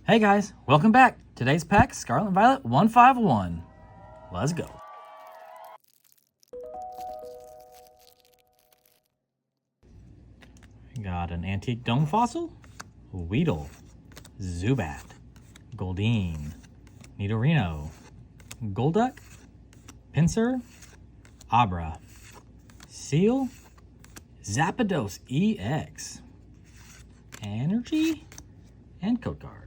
Hey guys, welcome back. Today's pack, Scarlet Violet 151. Let's go. Got an antique dome fossil, Weedle, Zubat, Goldeen, Nidorino, Golduck, Pinsir, Abra, Seal, Zapdos EX, Energy, and Code Card.